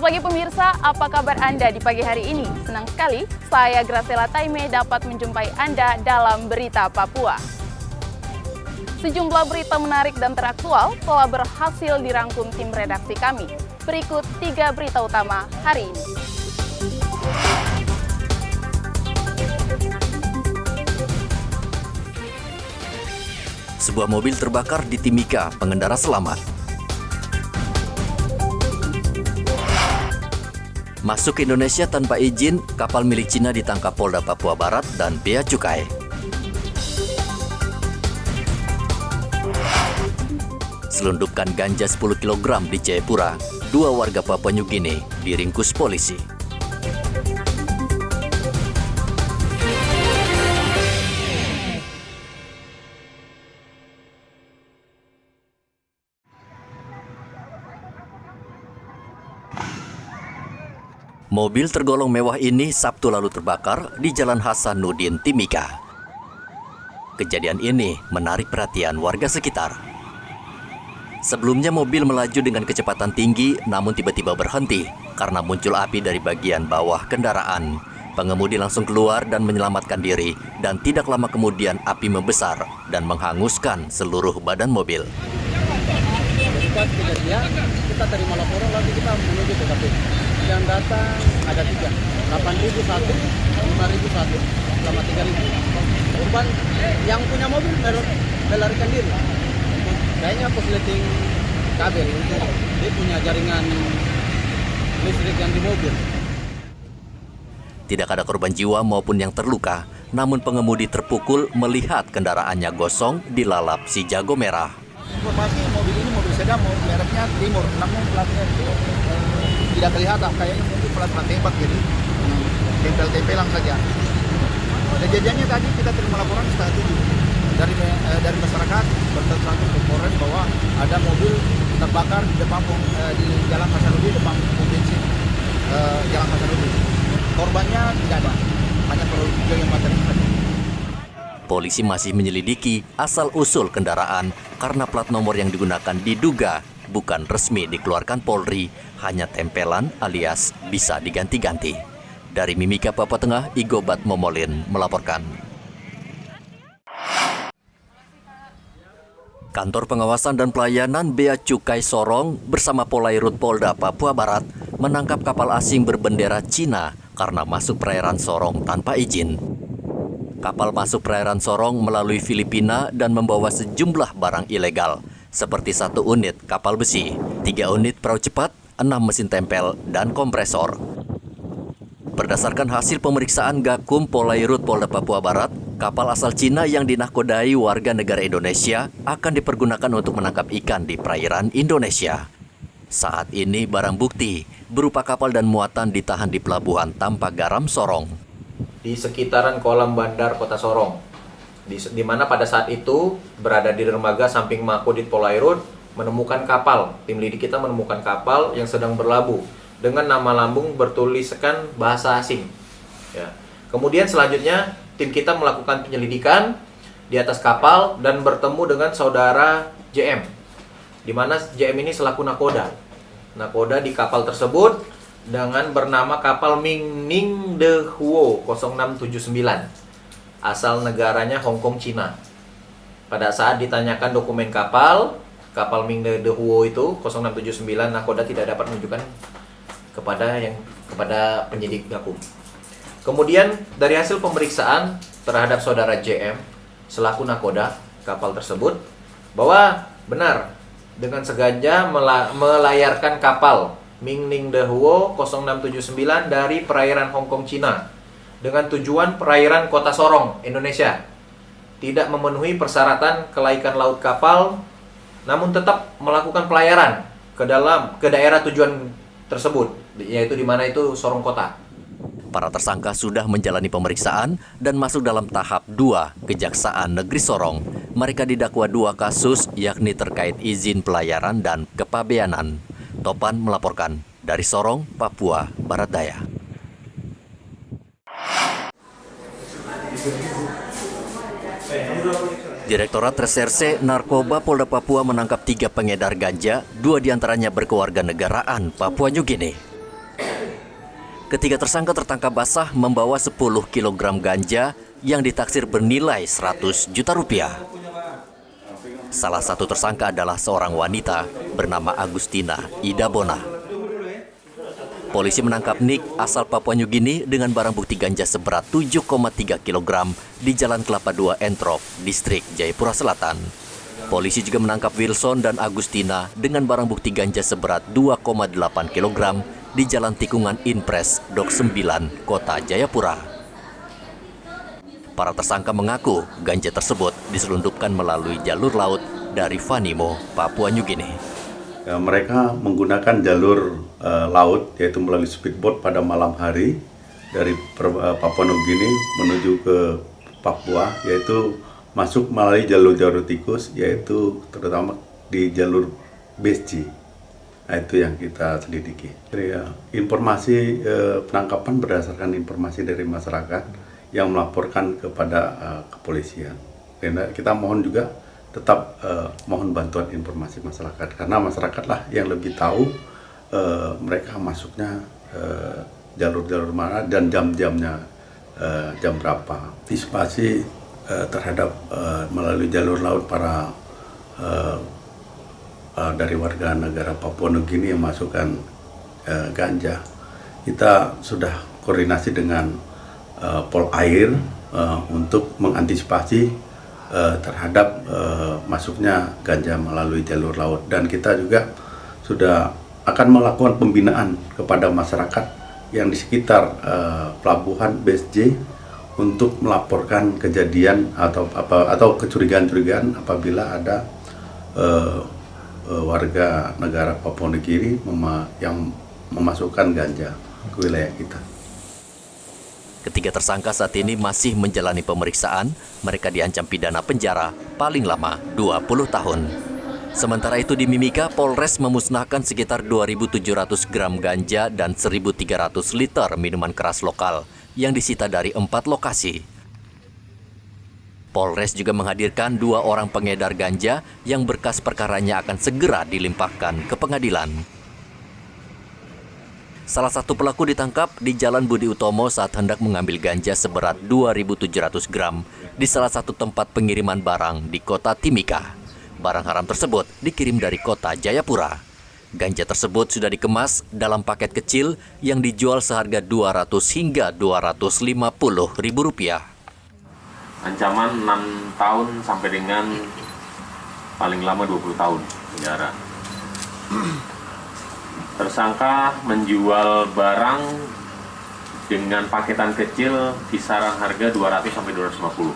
Selamat pagi pemirsa, apa kabar Anda di pagi hari ini? Senang sekali, saya Graciela Taime dapat menjumpai Anda dalam Berita Papua. Sejumlah berita menarik dan teraktual telah berhasil dirangkum tim redaksi kami. Berikut 3 berita utama hari ini. Sebuah mobil terbakar di Timika, pengendara selamat. Masuk ke Indonesia tanpa izin, kapal milik Cina ditangkap Polda Papua Barat dan Bea Cukai. Selundupkan ganja 10 kg di Jayapura, 2 warga Papua New Guinea diringkus polisi. Mobil tergolong mewah ini Sabtu lalu terbakar di Jalan Hasanuddin, Timika. Kejadian ini menarik perhatian warga sekitar. Sebelumnya mobil melaju dengan kecepatan tinggi namun tiba-tiba berhenti karena muncul api dari bagian bawah kendaraan. Pengemudi langsung keluar dan menyelamatkan diri dan tidak lama kemudian api membesar dan menghanguskan seluruh badan mobil. Saat kejadian, kita terima laporan lalu kita menuju ke KP. Yang datang ada 3, 8.001, 5.001, selama 3.000. Korban yang punya mobil melarikan diri. Kayaknya konsleting kabel untuk dia punya jaringan listrik yang di mobil. Tidak ada korban jiwa maupun yang terluka, namun pengemudi terpukul melihat kendaraannya gosong dilalap si jago merah. Informasi mobil ini mobil sedan, mereknya Timur, namun platnya tidak kelihatan, kayaknya mungkin plat tembak jadi tempel-tempelan saja. Kejadiannya tadi kita terima laporan setengah 7 dari masyarakat bertentangan ke Polres bahwa ada mobil terbakar di depan di Jalan Hasanuddin, depan pom bensin Jalan Hasanuddin. Korbannya tidak ada, hanya produk yang materi saja. Polisi masih menyelidiki asal-usul kendaraan karena plat nomor yang digunakan diduga bukan resmi dikeluarkan Polri, hanya tempelan alias bisa diganti-ganti. Dari Mimika, Papua Tengah, Igobat Momolin melaporkan. Kantor Pengawasan dan Pelayanan Bea Cukai Sorong bersama Polairut Polda Papua Barat menangkap kapal asing berbendera Cina karena masuk perairan Sorong tanpa izin. Kapal masuk perairan Sorong melalui Filipina dan membawa sejumlah barang ilegal, seperti 1 unit kapal besi, 3 unit perahu cepat, 6 mesin tempel, dan kompresor. Berdasarkan hasil pemeriksaan Gakum Polairut Polda Papua Barat, kapal asal Cina yang dinahkodai warga negara Indonesia akan dipergunakan untuk menangkap ikan di perairan Indonesia. Saat ini barang bukti berupa kapal dan muatan ditahan di Pelabuhan Tanpa Garam Sorong. Di sekitaran kolam bandar Kota Sorong, di mana pada saat itu berada di dermaga samping Makodit Polairut menemukan kapal. Tim lidik kita menemukan kapal yang sedang berlabuh dengan nama lambung bertuliskan bahasa asing. Ya. Kemudian selanjutnya tim kita melakukan penyelidikan di atas kapal dan bertemu dengan saudara JM, di mana JM ini selaku nakoda di kapal tersebut dengan bernama kapal Ming Ning De Huo 0679, asal negaranya Hong Kong, Cina. Pada saat ditanyakan dokumen kapal Ming De Huo itu 0679, nakoda tidak dapat menunjukkan kepada penyidik Gakum. Kemudian dari hasil pemeriksaan terhadap saudara JM selaku nakoda kapal tersebut bahwa benar dengan sengaja melayarkan kapal Ming Ning De Huo 0679 dari perairan Hong Kong, Cina dengan tujuan perairan Kota Sorong, Indonesia. Tidak memenuhi persyaratan kelaikan laut kapal, namun tetap melakukan pelayaran ke daerah tujuan tersebut, yaitu di mana itu Sorong Kota. Para tersangka sudah menjalani pemeriksaan dan masuk dalam tahap 2 Kejaksaan Negeri Sorong. Mereka didakwa 2 kasus, yakni terkait izin pelayaran dan kepabeanan. Topan melaporkan dari Sorong, Papua Barat Daya. Direktorat Reserse Narkoba Polda Papua menangkap 3 pengedar ganja, 2 diantaranya berkewarganegaraan Papua New Guinea. Ketiga tersangka tertangkap basah membawa 10 kg ganja yang ditaksir bernilai 100 juta rupiah. Salah satu tersangka adalah seorang wanita bernama Agustina Idabona. Polisi menangkap Nick asal Papua New Guinea dengan barang bukti ganja seberat 7,3 kg di Jalan Kelapa II Entrop, Distrik Jayapura Selatan. Polisi juga menangkap Wilson dan Agustina dengan barang bukti ganja seberat 2,8 kg di Jalan Tikungan Inpres, Dok 9, Kota Jayapura. Para tersangka mengaku ganja tersebut diselundupkan melalui jalur laut dari Vanimo, Papua New Guinea. Mereka menggunakan jalur laut, yaitu melalui speedboat pada malam hari dari Papua New Guinea menuju ke Papua, yaitu masuk melalui jalur-jalur tikus, yaitu terutama di jalur BSG. Nah, itu yang kita selidiki. Jadi, informasi penangkapan berdasarkan informasi dari masyarakat yang melaporkan kepada kepolisian. Dan kita mohon juga tetap mohon bantuan informasi masyarakat, karena masyarakatlah yang lebih tahu mereka masuknya jalur-jalur mana dan jam-jamnya jam berapa. Antisipasi terhadap melalui jalur laut para dari warga negara Papua New Guinea yang masukkan ganja. Kita sudah koordinasi dengan Pol Air untuk mengantisipasi terhadap masuknya ganja melalui jalur laut, dan kita juga sudah akan melakukan pembinaan kepada masyarakat yang di sekitar pelabuhan BSJ untuk melaporkan kejadian atau kecurigaan-curigaan apabila ada warga negara Papua New Guinea yang memasukkan ganja ke wilayah kita. Ketiga tersangka saat ini masih menjalani pemeriksaan. Mereka diancam pidana penjara paling lama 20 tahun. Sementara itu di Mimika, Polres memusnahkan sekitar 2.700 gram ganja dan 1.300 liter minuman keras lokal yang disita dari 4 lokasi. Polres juga menghadirkan 2 orang pengedar ganja yang berkas perkaranya akan segera dilimpahkan ke pengadilan. Salah satu pelaku ditangkap di Jalan Budi Utomo saat hendak mengambil ganja seberat 2.700 gram di salah satu tempat pengiriman barang di kota Timika. Barang haram tersebut dikirim dari kota Jayapura. Ganja tersebut sudah dikemas dalam paket kecil yang dijual seharga 200 hingga 250 ribu rupiah. Ancaman 6 tahun sampai dengan paling lama 20 tahun penjara. Tersangka menjual barang dengan paketan kecil kisaran harga 200 sampai 250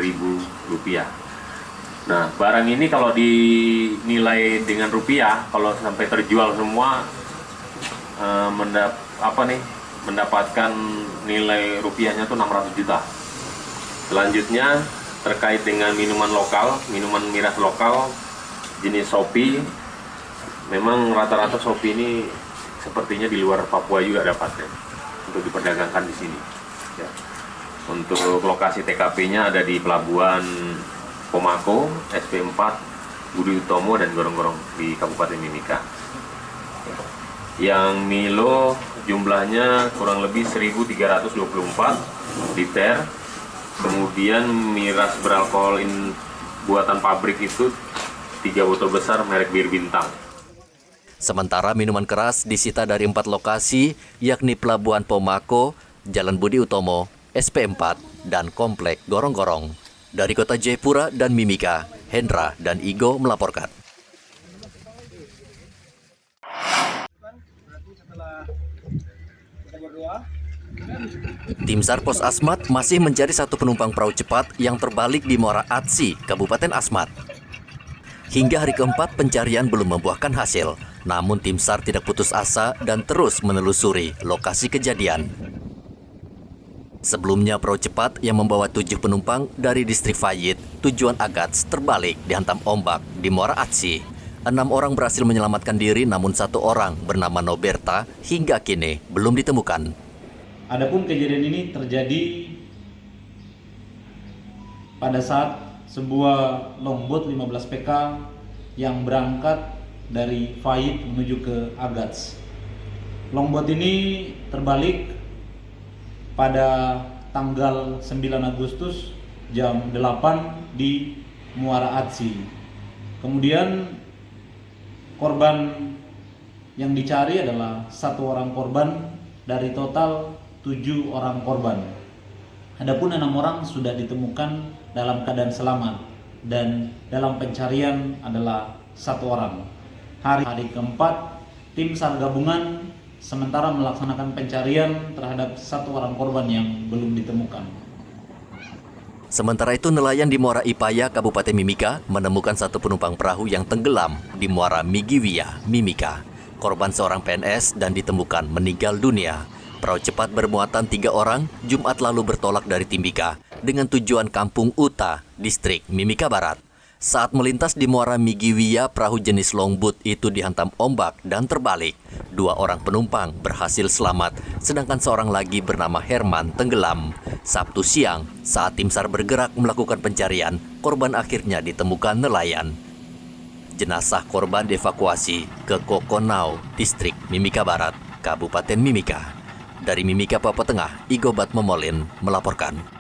ribu rupiah. Nah, barang ini kalau dinilai dengan rupiah, kalau sampai terjual semua mendapatkan nilai rupiahnya tuh 600 juta. Selanjutnya terkait dengan minuman lokal, minuman miras lokal jenis Shopee. Memang rata-rata Shopee ini sepertinya di luar Papua juga dapatnya untuk diperdagangkan di sini. Ya. Untuk lokasi TKP-nya ada di Pelabuhan Pomako, SP4, Budi Utomo, dan Gorong-Gorong di Kabupaten Mimika. Yang Milo jumlahnya kurang lebih 1.324 liter. Kemudian miras beralkohol buatan pabrik itu 3 botol besar merek Bir Bintang. Sementara minuman keras disita dari 4 lokasi, yakni Pelabuhan Pomako, Jalan Budi Utomo, SP4, dan Komplek Gorong-Gorong. Dari kota Jayapura dan Mimika, Hendra dan Igo melaporkan. Tim SAR Pos Asmat masih mencari satu penumpang perahu cepat yang terbalik di Muara Atsi, Kabupaten Asmat. Hingga hari keempat pencarian belum membuahkan hasil, namun tim SAR tidak putus asa dan terus menelusuri lokasi kejadian. Sebelumnya perahu cepat yang membawa 7 penumpang dari distrik Fayid, tujuan Agats terbalik dihantam ombak di Muara Atsi. 6 orang berhasil menyelamatkan diri, namun 1 orang bernama Noberta hingga kini belum ditemukan. Adapun kejadian ini terjadi pada saat sebuah longboat 15 PK yang berangkat dari Fayid menuju ke Agats. Longboat ini terbalik pada tanggal 9 Agustus jam 8 di Muara Atsi. Kemudian korban yang dicari adalah 1 orang korban dari total 7 orang korban. Adapun 6 orang sudah ditemukan dalam keadaan selamat dan dalam pencarian adalah 1 orang. Hari keempat, tim SAR gabungan sementara melaksanakan pencarian terhadap 1 orang korban yang belum ditemukan. Sementara itu, nelayan di Muara Ipaya, Kabupaten Mimika, menemukan 1 penumpang perahu yang tenggelam di Muara Migiwia, Mimika. Korban seorang PNS dan ditemukan meninggal dunia. Perahu cepat bermuatan 3 orang Jumat lalu bertolak dari Timika dengan tujuan Kampung Uta, distrik Mimika Barat. Saat melintas di Muara Migiwia, perahu jenis longboat itu dihantam ombak dan terbalik. 2 orang penumpang berhasil selamat, sedangkan seorang lagi bernama Herman tenggelam. Sabtu siang, saat tim SAR bergerak melakukan pencarian, korban akhirnya ditemukan nelayan. Jenazah korban dievakuasi ke Kokonau, distrik Mimika Barat, Kabupaten Mimika. Dari Mimika, Papua Tengah, Igobat Momolin melaporkan.